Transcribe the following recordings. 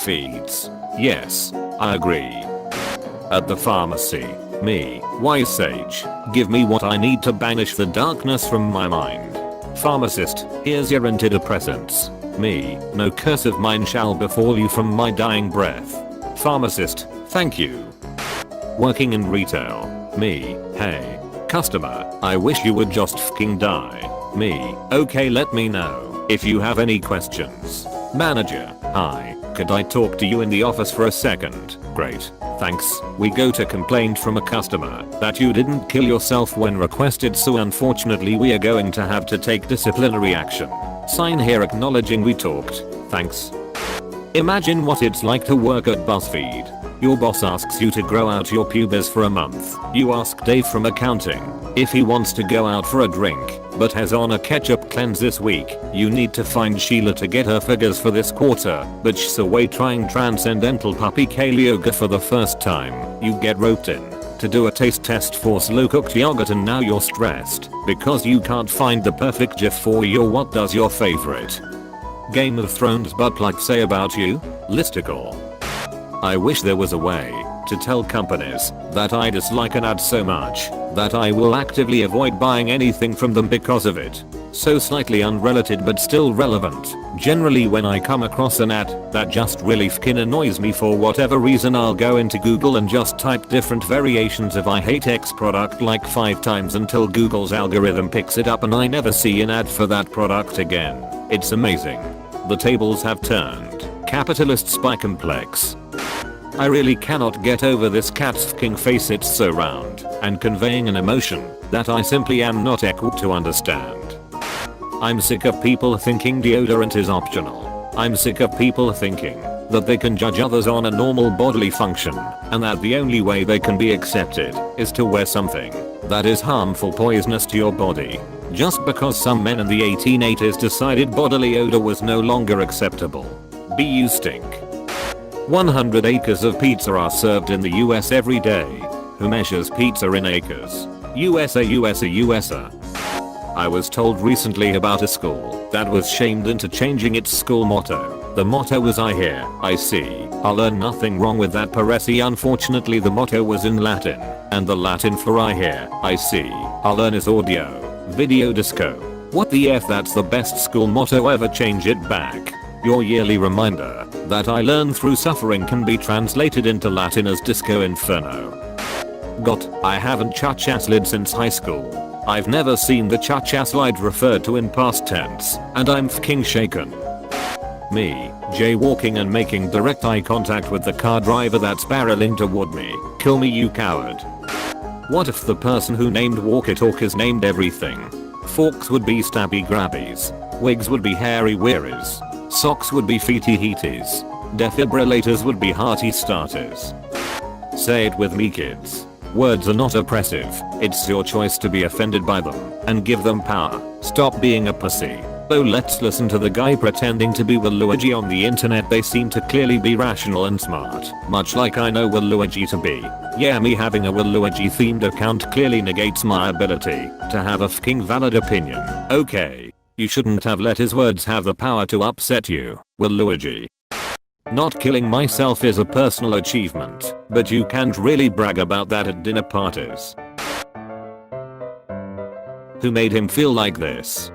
feeds. Yes, I agree. At the pharmacy. Me, wise sage, give me what I need to banish the darkness from my mind. Pharmacist, here's your antidepressants. Me, no curse of mine shall befall you from my dying breath. Pharmacist, thank you. Working in retail. Me, hey. Customer, I wish you would just fucking die. Me, okay, let me know if you have any questions. Manager, hi, could I talk to you in the office for a second? Great, thanks. We got a complaint from a customer that you didn't kill yourself when requested, so unfortunately we are going to have to take disciplinary action. Sign here acknowledging we talked. Thanks. Imagine what it's like to work at BuzzFeed. Your boss asks you to grow out your pubes for a month. You ask Dave from accounting if he wants to go out for a drink, but has on a ketchup cleanse this week. You need to find Sheila to get her figures for this quarter, but she's away trying transcendental puppy kale yoga for the first time. You get roped in to do a taste test for slow cooked yogurt, and now you're stressed because you can't find the perfect gif for your what does your favorite Game of Thrones butt plug say about you? Listicle. I wish there was a way to tell companies that I dislike an ad so much that I will actively avoid buying anything from them because of it. So slightly unrelated but still relevant. Generally when I come across an ad that just really fkin annoys me for whatever reason, I'll go into Google and just type different variations of I hate X product like 5 times until Google's algorithm picks it up and I never see an ad for that product again. It's amazing. The tables have turned. Capitalist spy complex. I really cannot get over this cat's fucking face. It's so round and conveying an emotion that I simply am not equipped to understand. I'm sick of people thinking deodorant is optional. I'm sick of people thinking that they can judge others on a normal bodily function and that the only way they can be accepted is to wear something that is harmful, poisonous to your body. Just because some men in the 1880s decided bodily odor was no longer acceptable. You stink. 100 acres of pizza are served in the US every day. Who measures pizza in acres? USA. I was told recently about a school that was shamed into changing its school motto. The motto was I hear, I see, I learn. Nothing wrong with that paresi. Unfortunately the motto was in Latin, and the Latin for I hear, I see, I learn is audio, video, disco. What the F, that's the best school motto ever. Change it back. Your yearly reminder that I learn through suffering can be translated into Latin as Disco Inferno. I haven't cha-cha slid since high school. I've never seen the cha-cha slide referred to in past tense, and I'm fucking shaken. Me, jaywalking and making direct eye contact with the car driver that's barreling toward me. Kill me, you coward. What if the person who named walkie-talkies named everything? Forks would be stabby grabbies. Wigs would be hairy wearies. Socks would be feety heaties. Defibrillators would be hearty starters. Say it with me, kids. Words are not oppressive. It's your choice to be offended by them and give them power. Stop being a pussy. Oh, let's listen to the guy pretending to be Waluigi on the internet. They seem to clearly be rational and smart, much like I know Waluigi to be. Yeah, me having a Waluigi themed account clearly negates my ability to have a fucking valid opinion. Okay. You shouldn't have let his words have the power to upset you, Waluigi. Not killing myself is a personal achievement, but you can't really brag about that at dinner parties. Who made him feel like this?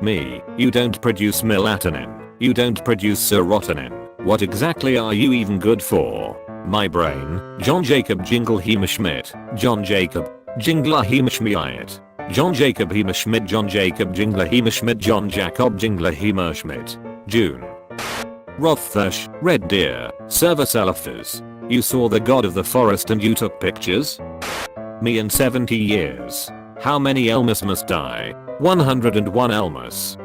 Me. You don't produce melatonin. You don't produce serotonin. What exactly are you even good for? My brain. John Jacob Jingle Hema Schmidt. John Jacob. Jingla Hema Schmidt. John Jacob Hema Schmidt. John Jacob Jingla Hema Schmidt. John Jacob Jingla Hema Schmidt. June. Rothfush, Red Deer, Service Elephas. You saw the god of the forest and you took pictures? Me in 70 years. How many Elmas must die? 101 Elmas.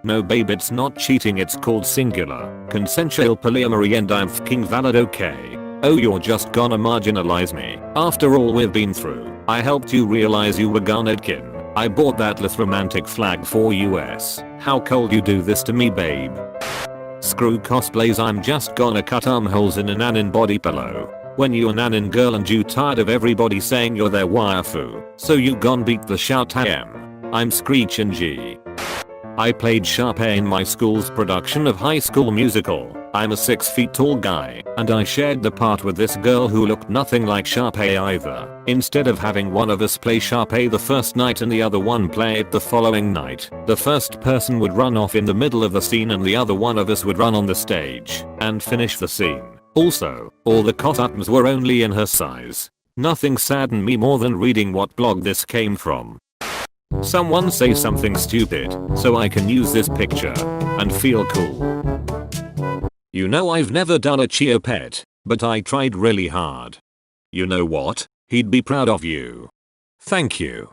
No babe, it's not cheating, it's called singular, consensual polyamory, and I'm fucking valid. Okay. Oh, you're just gonna marginalize me. After all we've been through. I helped you realize you were garnered kin. I bought that lith romantic flag for US. How cold you do this to me, babe. Screw cosplays, I'm just gonna cut armholes in an anin body pillow. When you an anin girl and you tired of everybody saying you're their waifu, so you gon' beat the shout I am. I'm Screechin' G. I played Sharpay in my school's production of High School Musical. I'm a 6 feet tall guy, and I shared the part with this girl who looked nothing like Sharpay either. Instead of having one of us play Sharpay the first night and the other one play it the following night, the first person would run off in the middle of the scene and the other one of us would run on the stage and finish the scene. Also, all the costumes were only in her size. Nothing saddened me more than reading what blog this came from. Someone say something stupid so I can use this picture and feel cool. You know, I've never done a Chio pet, but I tried really hard. You know what? He'd be proud of you. Thank you.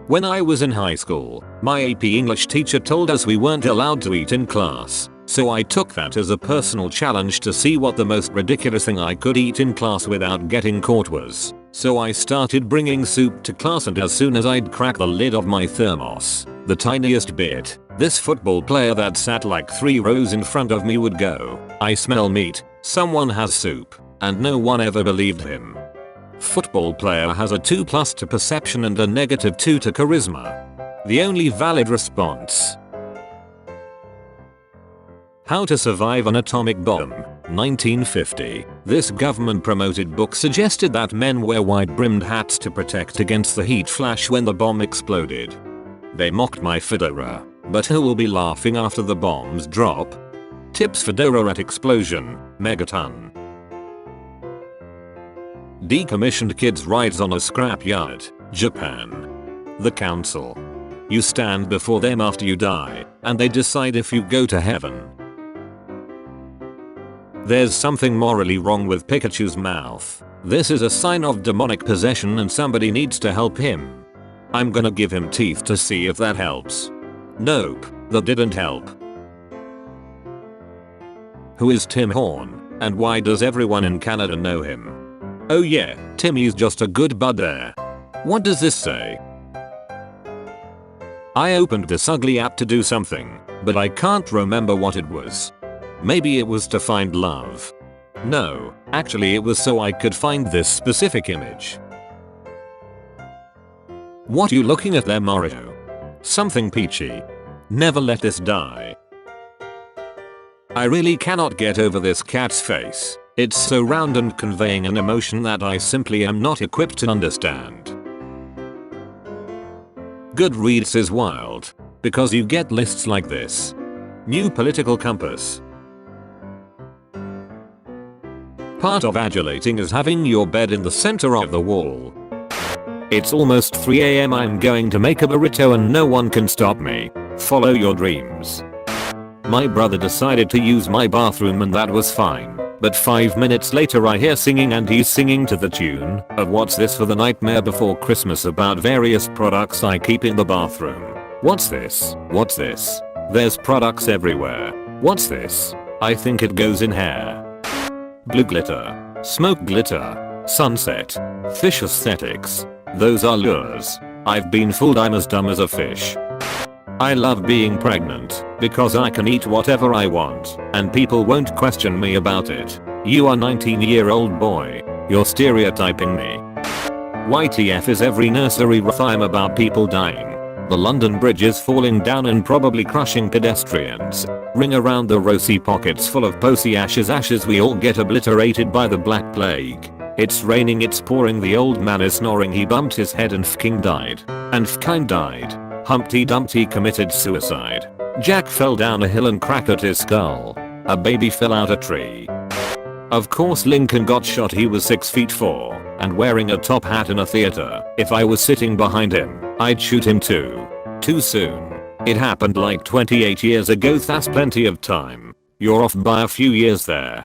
When I was in high school, my AP English teacher told us we weren't allowed to eat in class, so I took that as a personal challenge to see what the most ridiculous thing I could eat in class without getting caught was. So I started bringing soup to class, and as soon as I'd crack the lid of my thermos, the tiniest bit, this football player that sat like 3 rows in front of me would go, "I smell meat, someone has soup," and no one ever believed him. Football player has a 2+ to perception and a -2 to charisma. The only valid response. How to Survive an Atomic Bomb, 1950. This government promoted book suggested that men wear wide-brimmed hats to protect against the heat flash when the bomb exploded. They mocked my fedora, but who will be laughing after the bombs drop? Tips: fedora at explosion, megaton. Decommissioned kids rides on a scrapyard, Japan. The council. You stand before them after you die, and they decide if you go to heaven. There's something morally wrong with Pikachu's mouth. This is a sign of demonic possession and somebody needs to help him. I'm gonna give him teeth to see if that helps. Nope, that didn't help. Who is Tim Horn, and why does everyone in Canada know him? Oh yeah, Timmy's just a good bud there. What does this say? I opened this ugly app to do something, but I can't remember what it was. Maybe it was to find love. No, actually it was so I could find this specific image. What you looking at there, Mario? Something peachy. Never let this die. I really cannot get over this cat's face. It's so round and conveying an emotion that I simply am not equipped to understand. Goodreads is wild, because you get lists like this. New political compass. Part of adulating is having your bed in the center of the wall. It's almost 3 AM. I'm going to make a burrito and no one can stop me. Follow your dreams. My brother decided to use my bathroom and that was fine. But 5 minutes later I hear singing and he's singing to the tune of What's This for the Nightmare Before Christmas about various products I keep in the bathroom. What's this? What's this? There's products everywhere. What's this? I think it goes in hair. Blue glitter. Smoke glitter. Sunset. Fish aesthetics. Those are lures. I've been fooled. I'm as dumb as a fish. I love being pregnant because I can eat whatever I want and people won't question me about it. You are 19-year-old boy. You're stereotyping me. YTF is every nursery rhyme about people dying. The London Bridge is falling down and probably crushing pedestrians. Ring around the rosy pockets full of posy ashes, we all get obliterated by the Black Plague. It's raining, it's pouring, the old man is snoring, he bumped his head and fking died. And fkind died. Humpty Dumpty committed suicide. Jack fell down a hill and cracked his skull. A baby fell out a tree. Of course Lincoln got shot, he was 6'4" and wearing a top hat in a theater. If I was sitting behind him, I'd shoot him too. Too soon. It happened like 28 years ago, that's plenty of time. You're off by a few years there.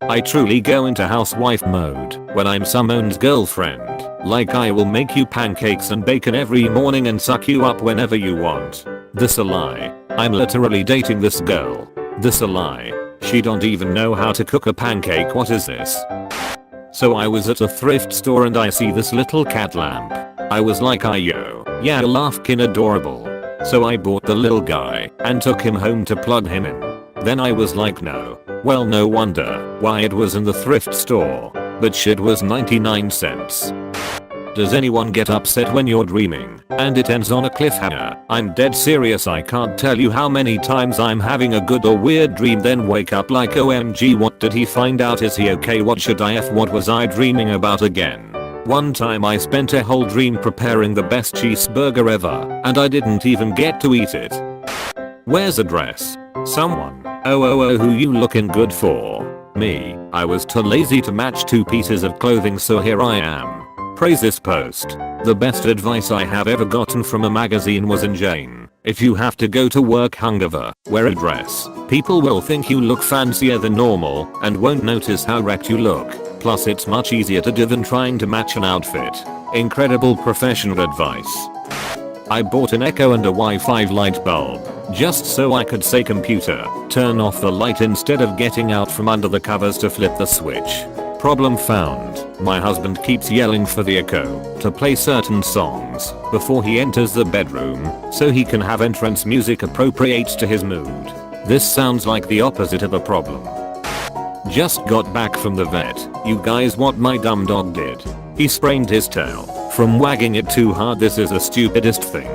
I truly go into housewife mode when I'm someone's girlfriend. Like I will make you pancakes and bacon every morning and suck you up whenever you want. This a lie. I'm literally dating this girl. This a lie. She don't even know how to cook a pancake. What is this? So I was at a thrift store and I see this little cat lamp. I was like, yo, yeah, laughing adorable. So I bought the little guy and took him home to plug him in. Then I was like, no. Well, no wonder why it was in the thrift store. But shit was 99 cents. Does anyone get upset when you're dreaming and it ends on a cliffhanger? I'm dead serious, I can't tell you how many times I'm having a good or weird dream then wake up like OMG, what did he find out, is he okay, what should I f, what was I dreaming about again? One time I spent a whole dream preparing the best cheeseburger ever and I didn't even get to eat it. Where's the dress? Someone. Oh, who you looking good for? Me. I was too lazy to match 2 pieces of clothing, so here I am. Praise this post. The best advice I have ever gotten from a magazine was in Jane. If you have to go to work hungover, wear a dress. People will think you look fancier than normal and won't notice how wrecked you look. Plus it's much easier to do than trying to match an outfit. Incredible professional advice. I bought an Echo and a Wi-Fi light bulb just so I could say computer, turn off the light instead of getting out from under the covers to flip the switch. Problem found. My husband keeps yelling for the Echo to play certain songs before he enters the bedroom so he can have entrance music appropriate to his mood. This sounds like the opposite of a problem. Just got back from the vet. You guys, what my dumb dog did? He sprained his tail from wagging it too hard. This is the stupidest thing.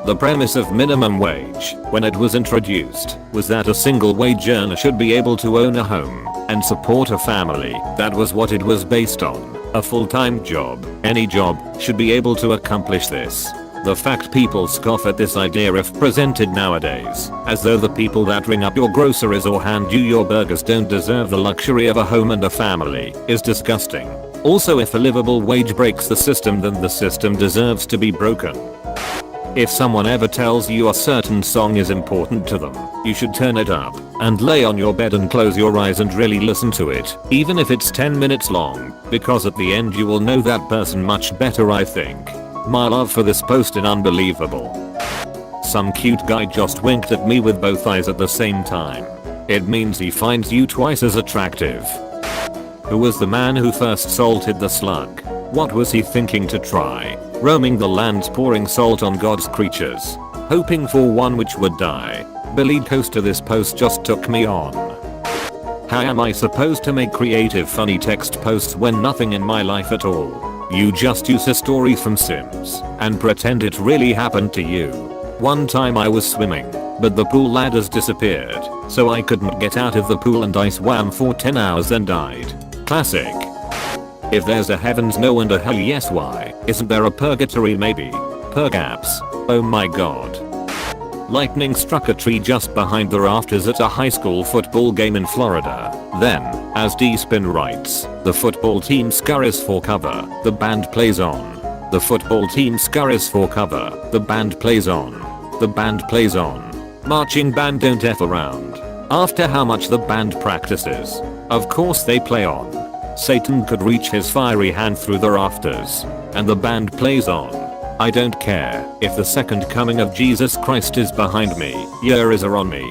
The premise of minimum wage, when it was introduced, was that a single wage earner should be able to own a home and support a family. That was what it was based on. A full-time job, any job, should be able to accomplish this. The fact people scoff at this idea if presented nowadays, as though the people that ring up your groceries or hand you your burgers don't deserve the luxury of a home and a family, is disgusting. Also, if a livable wage breaks the system, then the system deserves to be broken. If someone ever tells you a certain song is important to them, you should turn it up and lay on your bed and close your eyes and really listen to it, even if it's 10 minutes long, because at the end you will know that person much better, I think. My love for this post is unbelievable. Some cute guy just winked at me with both eyes at the same time. It means he finds you twice as attractive. Who was the man who first salted the slug? What was he thinking to try? Roaming the lands pouring salt on God's creatures, hoping for one which would die. Believe to this post just took me on. How am I supposed to make creative funny text posts when nothing in my life at all? You just use a story from Sims and pretend it really happened to you. One time I was swimming, but the pool ladders disappeared, so I couldn't get out of the pool and I swam for 10 hours and died. Classic. If there's a heavens no and a hell yes, why isn't there a purgatory? Maybe. Perhaps. Oh my god. Lightning struck a tree just behind the rafters at a high school football game in Florida. Then, as D-Spin writes, the football team scurries for cover, the band plays on. The football team scurries for cover, the band plays on. The band plays on. Marching band don't F around. After how much the band practices, of course they play on. Satan could reach his fiery hand through the rafters, and the band plays on. I don't care if the second coming of Jesus Christ is behind me, years are on me.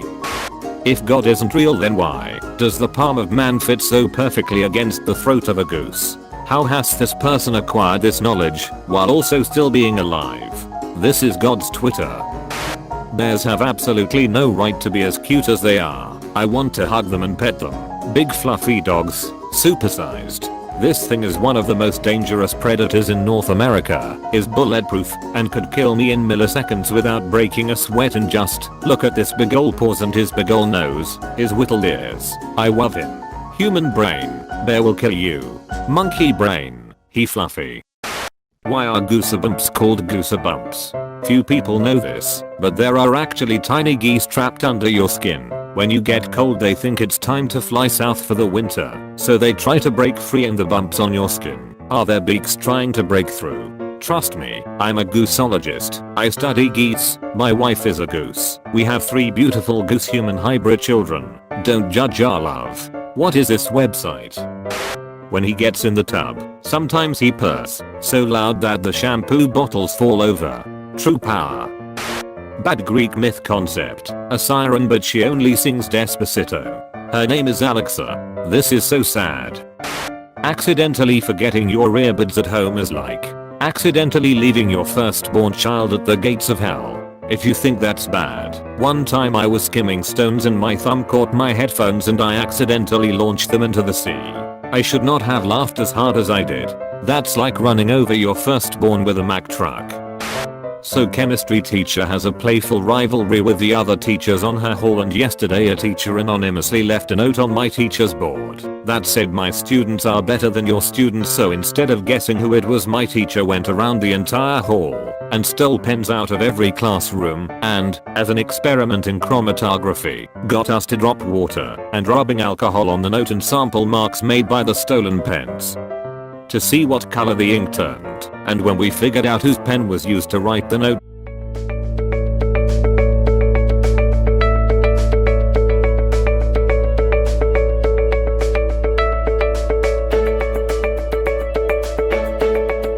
If God isn't real, then why does the palm of man fit so perfectly against the throat of a goose? How has this person acquired this knowledge while also still being alive? This is God's Twitter. Bears have absolutely no right to be as cute as they are. I want to hug them and pet them. Big fluffy dogs, supersized. This thing is one of the most dangerous predators in North America, is bulletproof, and could kill me in milliseconds without breaking a sweat. And just look at this big ol' paws and his big ol' nose, his whittled ears. I love him. Human brain, bear will kill you. Monkey brain, he fluffy. Why are goosebumps called goosebumps? Few people know this, but there are actually tiny geese trapped under your skin. When you get cold, they think it's time to fly south for the winter, so they try to break free, and the bumps on your skin are their beaks trying to break through. Trust me, I'm a gooseologist. I study geese. My wife is a goose. We have 3 beautiful goose human hybrid children. Don't judge our love. What is this website? When he gets in the tub, sometimes he purrs so loud that the shampoo bottles fall over. True power. Bad Greek myth concept. A siren, but she only sings Despacito. Her name is Alexa. This is so sad. Accidentally forgetting your earbuds at home is like accidentally leaving your firstborn child at the gates of hell. If you think that's bad, one time I was skimming stones and my thumb caught my headphones and I accidentally launched them into the sea. I should not have laughed as hard as I did. That's like running over your firstborn with a Mack truck. So chemistry teacher has a playful rivalry with the other teachers on her hall, and yesterday a teacher anonymously left a note on my teacher's board that said, "My students are better than your students," so instead of guessing who it was, my teacher went around the entire hall and stole pens out of every classroom and, as an experiment in chromatography, got us to drop water and rubbing alcohol on the note and sample marks made by the stolen pens to see what color the ink turned. And when we figured out whose pen was used to write the note,